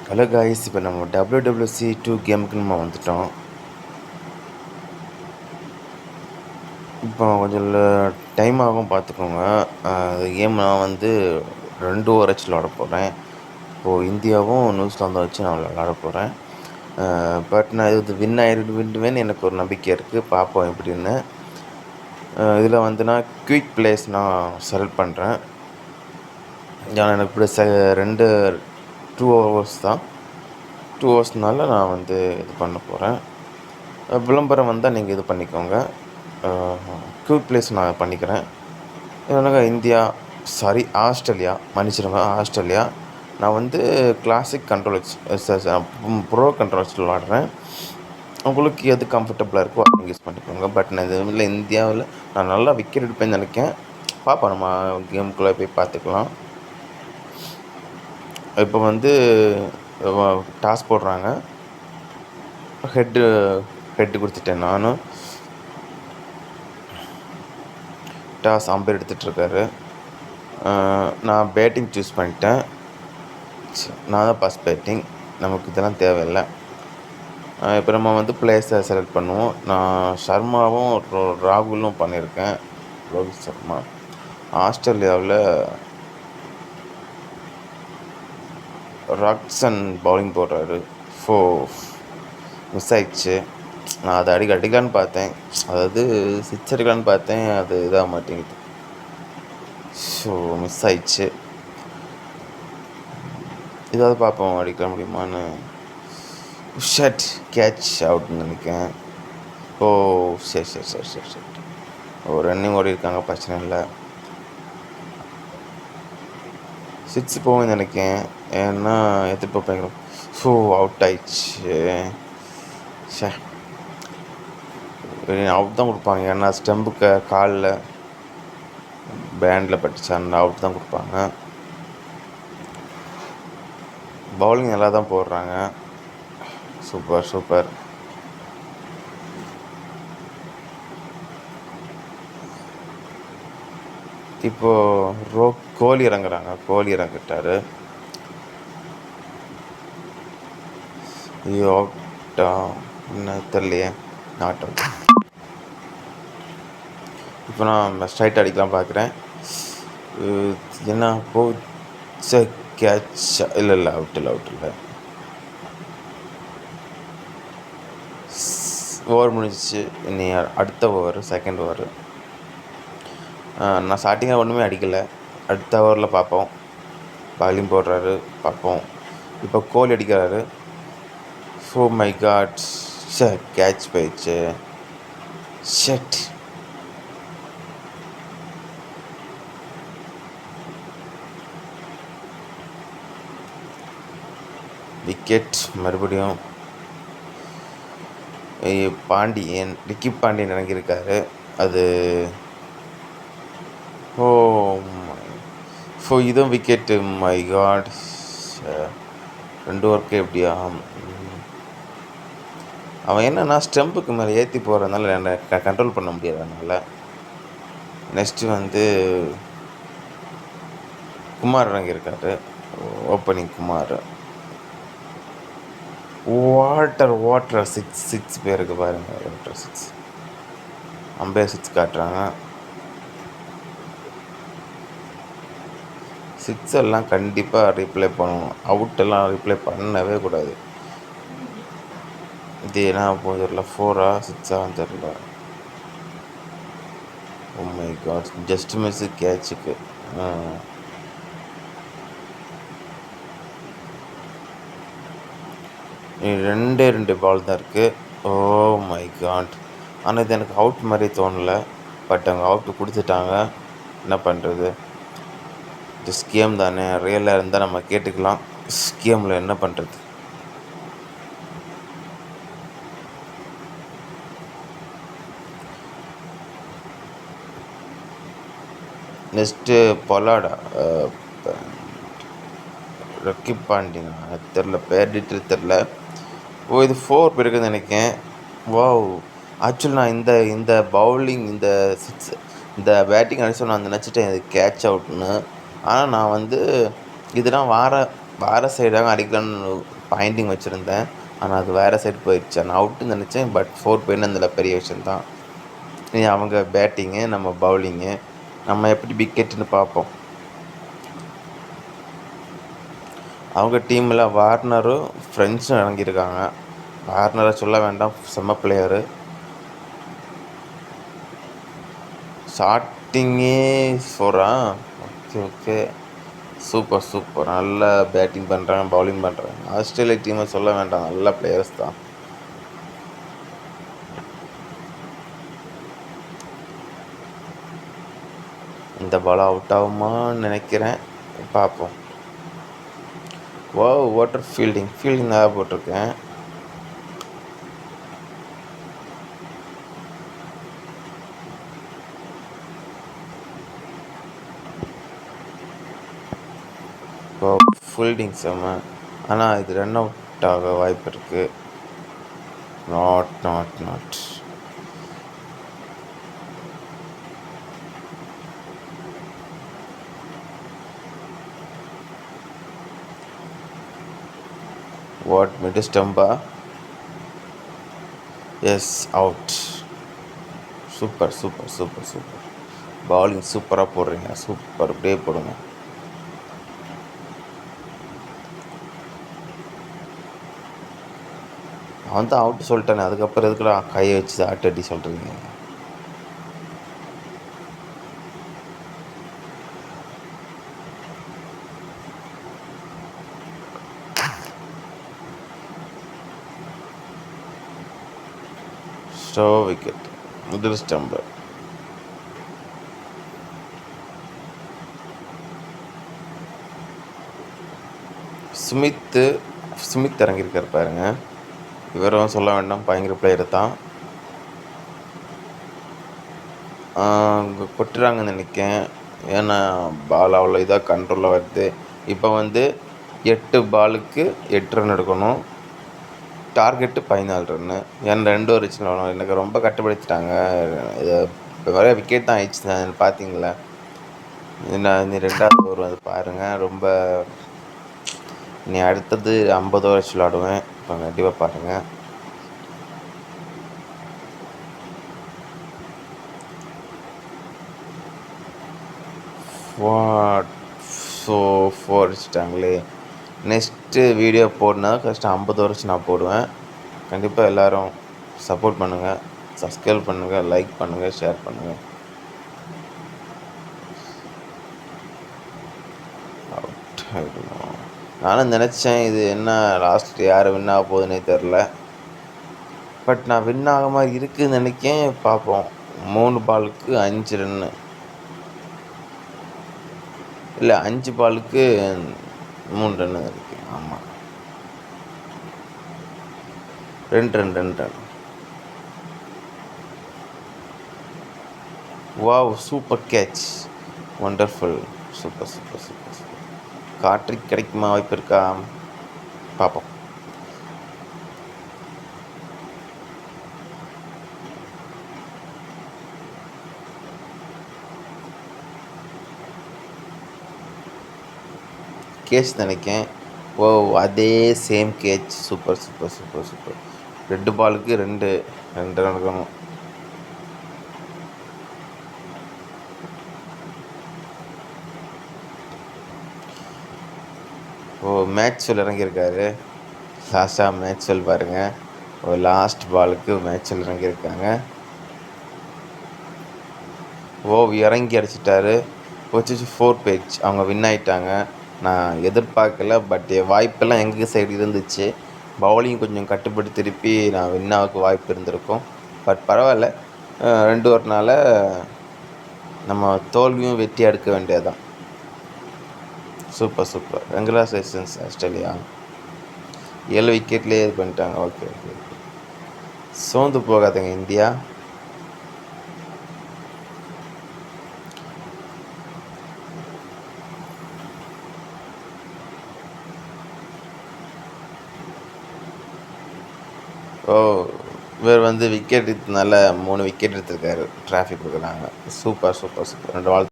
Hello guys, இப்போ நம்ம WWC2 கேமுக்கு நம்ம வந்துட்டோம். இப்போ கொஞ்சம் டைம் ஆகும் பார்த்துக்கோங்க. கேம் நான் வந்து 2 ஓவர் வச்சு விளாட போகிறேன். இப்போது இந்தியாவும் நியூசிலாந்தும் வச்சு நான் விளாட போகிறேன். பட் நான் இது வின்னுவேன்னு எனக்கு ஒரு நம்பிக்கை இருக்குது. பார்ப்போம் எப்படின்னு. இதில் வந்து நான் குயிக் பிளேஸ் நான் செலக்ட் பண்ணுறேன். ஏன்னா எனக்கு பிடிச்ச 2 ஓவர்ஸ் தான். 2 ஹவர்ஸ்னால நான் வந்து இது பண்ண போகிறேன். விளம்பரம் வந்தால் நீங்கள் இது பண்ணிக்கோங்க. குயிக் பிளேஸ் நான் பண்ணிக்கிறேன். என்னங்க ஆஸ்திரேலியா மன்னிச்சிடுங்க, ஆஸ்திரேலியா. நான் வந்து கிளாசிக் கண்ட்ரோல் ப்ரோ கண்ட்ரோல்ஸ் விளாடுறேன். உங்களுக்கு எது கம்ஃபர்டபுளாக இருக்கோ அதை யூஸ் பண்ணிக்கோங்க. பட் நான் இது இந்தியாவில் நான் நல்லா விக்கெட் எடுப்பேன்னு நினைக்கிறேன். பார்ப்போம், நம்ம கேமுக்குள்ளே போய் பார்த்துக்கலாம். இப்போ வந்து டாஸ் போடுறாங்க. ஹெட்டு கொடுத்துட்டேன் நானும். டாஸ் அம்பேர் எடுத்துகிட்ருக்காரு. நான் பேட்டிங் சூஸ் பண்ணிட்டேன். நான் தான் ஃபஸ்ட் பேட்டிங். நமக்கு இதெல்லாம் தேவையில்லை. இப்போ நம்ம வந்து பிளேயர்ஸை செலக்ட் பண்ணுவோம். நான் ஷர்மாவும் ராகுலும் பண்ணியிருக்கேன். ரோஹித் சர்மா. ஆஸ்திரேலியாவில் ராக்சன் பவுலிங் போடுறாரு. மிஸ் ஆயிடுச்சு. நான் அதை அடிக்கலான்னு பார்த்தேன், அதாவது சிக்ஸ் அடிக்கலான்னு பார்த்தேன், அது இதாக மாட்டேங்குது. ஸோ மிஸ் ஆயிடுச்சு. இதாவது பார்ப்போம் அடிக்க முடியுமான்னு. ஷட் கேட்ச் அவுட்னு நினைக்கிறேன். சரி. ஒரு ரன்னிங் ஓடி இருக்காங்க, பிரச்சனை இல்லை. 6 போவேன்னு நினைக்கிறேன். ஏன்னா எதிர்ப்பு அவுட் ஆயிடுச்சு. அவுட் தான் கொடுப்பாங்க. ஏன்னா ஸ்டெம்புக்கு காலில் பேண்டில் பட்டுச்சான், அவுட் தான் கொடுப்பாங்க. பவுலிங் நல்லா தான் போடுறாங்க. சூப்பர். இப்போது கோலி இறங்கிட்டாரு. ஐயோ, அவுட்டா என்ன தெரியலையே. Not out. இப்போ நான் ஸ்ட்ரைட் அடிக்கலாம் பார்க்குறேன். என்ன கேட்ச் இல்லை, அவுட் இல்லை. ஓவர் முடிஞ்சிச்சு. இனி அடுத்த ஓவர், செகண்ட் ஓவர். நான் ஸ்டார்டிங்காக ஒன்றுமே அடிக்கலை. அடுத்த ஓவரில் பார்ப்போம். பாலிங் போடுறாரு, பார்ப்போம். இப்போ கோலி அடிக்கிறாரு. மை காட், கேட்ச் போயிடுச்சு. ஷட். விக்கெட் மறுபடியும். ரிக்கி பாண்டியன் இறங்கியிருக்காரு. அது இதுவும் விக்கெட்டு. மை காட், 2 ஓவருக்கு எப்படியா? அவன் என்னன்னா ஸ்டெம்புக்கு மேலே ஏற்றி போகிறதுனால என்னை கண்ட்ரோல் பண்ண முடியாது. அதனால் நெக்ஸ்ட்டு வந்து குமார் இறங்கியிருக்காரு. ஓப்பனிங் குமார். வாட்டர் 6 பேருக்கு பாருங்கள். வாட்டர் 6 அம்பேர் 6 காட்டுறாங்க. 6 எல்லாம் கண்டிப்பாக ரீப்ளே பண்ணணும். அவுட்டெல்லாம் ரீப்ளே பண்ணவே கூடாது. இது என்ன போதில்ல, 4ஆ 6ஆன்னு தெரியல. மை காட், ஜஸ்ட் மிஸ்ஸு கேட்சுக்கு. ரெண்டு பால் தான் இருக்குது. My god. ஆனால் இது எனக்கு அவுட் மாதிரி தோணலை. பட் அவங்க அவுட்டு கொடுத்துட்டாங்க. என்ன பண்ணுறது? ஜஸ்ட் கேம் தானே. ரியலாக இருந்தால் நம்ம கேட்டுக்கலாம். கேமில் என்ன பண்ணுறது? நெக்ஸ்ட்டு பொலாடா, ரிக்கி பாண்டியன் தெரில, பேர் டீட்டெயில் தெரில. இது 4 பேருக்குன்னு நினைக்கிறேன். ஆக்சுவலி நான் இந்த பவுலிங், இந்த பேட்டிங் அடிச்சு நான் நினச்சிட்டேன் இது கேட்ச் அவுட்னு. ஆனால் நான் வந்து இதெல்லாம் வேறு சைடாக அடிக்கலான்னு பாயிண்டிங் வச்சுருந்தேன். ஆனால் அது வேறு சைடு போயிடுச்சு. நான் அவுட்டுன்னு நினச்சேன். பட் 4 போயிருந்ததில் பெரிய விஷயந்தான். இனி அவங்க பேட்டிங்கு, நம்ம பவுலிங்கு, நம்ம எப்படி விக்கெட்டுன்னு பார்ப்போம். அவங்க டீமில் வார்னரும் ஃப்ரெண்ட்ஸும் இறங்கியிருக்காங்க. வார்னரை சொல்ல வேண்டாம், செம்ம பிளேயரு. ஸ்டார்டிங்கே சொல்கிறான். Okay okay, super super. நல்லா பேட்டிங் பண்ணுறாங்க, பவுலிங் பண்ணுறாங்க. ஆஸ்திரேலியா டீமை சொல்ல வேண்டாம், நல்ல பிளேயர்ஸ் தான். இந்த பால் அவுட் ஆகுமான்னு நினைக்கிறேன், பார்ப்போம். வாட்டர் ஃபீல்டிங் தான் போட்டிருக்கேன். ஃபீல்டிங் செம்ம. ஆனால் இது ரன் அவுட் ஆக வாய்ப்பு இருக்குது. நாட் மிட் ஸ்டம்பா? Yes, out. சூப்பர். பவுலிங் சூப்பராக போடுறீங்க, சூப்பர். அப்படியே போடுங்க. அவன் தான் அவுட்டு சொல்லிட்டானே, அதுக்கப்புறம் எதுக்குடா கையை வச்சு அடி சொல்கிறீங்க? Wicket, middle stump. சுமித் இறங்கியிருக்கார் பாருங்க. இவரும் சொல்ல வேண்டாம், பயங்கர பிளேயர் தான். கொட்டுறாங்கன்னு நினைக்கிறேன். ஏன்னா பால் அவ்வளோ இதாக கண்ட்ரோலில் வருது. இப்போ 8 பாலுக்கு 8 ரன் எடுக்கணும். Target 14 run. ஏன்னா 2 ஓவர் வரணும். எனக்கு ரொம்ப கட்டுப்படுத்திட்டாங்க. இது இப்போ வர விக்கெட் தான் ஆயிடுச்சு, பார்த்தீங்களா? நீ 2வது ஓவர் பாருங்கள். ரொம்ப நீ அடுத்தது 50 ஓவர் விளாடுவேன். இப்போ கண்டிப்பாக பாருங்கள். ஃபோர் அடிச்சிட்டாங்களே. நெக்ஸ்ட்டு வீடியோ போடனா ஃபஸ்ட்டு 50 ஓவர் நான் போடுவேன். கண்டிப்பாக எல்லோரும் சப்போர்ட் பண்ணுங்கள், சப்ஸ்கிரைப் பண்ணுங்கள், லைக் பண்ணுங்கள், ஷேர் பண்ணுங்கள். நானும் நினச்சேன் இது என்ன லாஸ்ட் யார் வின் ஆக போகுதுன்னே தெரில. பட் நான் வின் ஆக மாதிரி இருக்குதுன்னு நினைக்கேன். பார்ப்போம். 3 பாலுக்கு 5 ரன்னு, இல்லை 5 பாலுக்கு 3 ரன்னு இருக்குது. ஆமாம், 2 run. Wow, super catch, wonderful, super. Hat trick கிடைக்குமா? வாய்ப்பு இருக்கா? பார்ப்போம். கேட்ச் நினைக்கேன். அதே சேம் கேட்ச். சூப்பர். 2 பாலுக்கு 2 ரன் இருக்கணும். மேட்ச்வெல் இறங்கியிருக்காரு. லாஸ்ட்டாக மேட்ச்வெல் பாருங்கள். லாஸ்ட் பாலுக்கு மேட்ச்வெல் இறங்கியிருக்காங்க. இறங்கி அடிச்சிட்டாரு. 4 பேஜ். அவங்க வின் ஆகிட்டாங்க. நான் எதிர்பார்க்கல, பட் வாய்ப்பெல்லாம் எங்கள் சைடு இருந்துச்சு. பவுலிங் கொஞ்சம் கட்டுப்பட்டு திருப்பி நான் வின்னாவுக்கு வாய்ப்பு இருந்திருக்கும். பட் பரவாயில்ல, 2 ஓவர்னால நம்ம தோல்வியும் வெற்றி எடுக்க வேண்டியதுதான். சூப்பர். Congratulations Australia. 7 விக்கெட்லேயே இது பண்ணிட்டாங்க. ஓகே. சோர்ந்து போகாதுங்க இந்தியா. இவர் விக்கெட் எடுத்தனால 3 விக்கெட் எடுத்திருக்காரு. டிராஃபிக் கொடுக்குறாங்க. சூப்பர். 2 வாழ்த்து.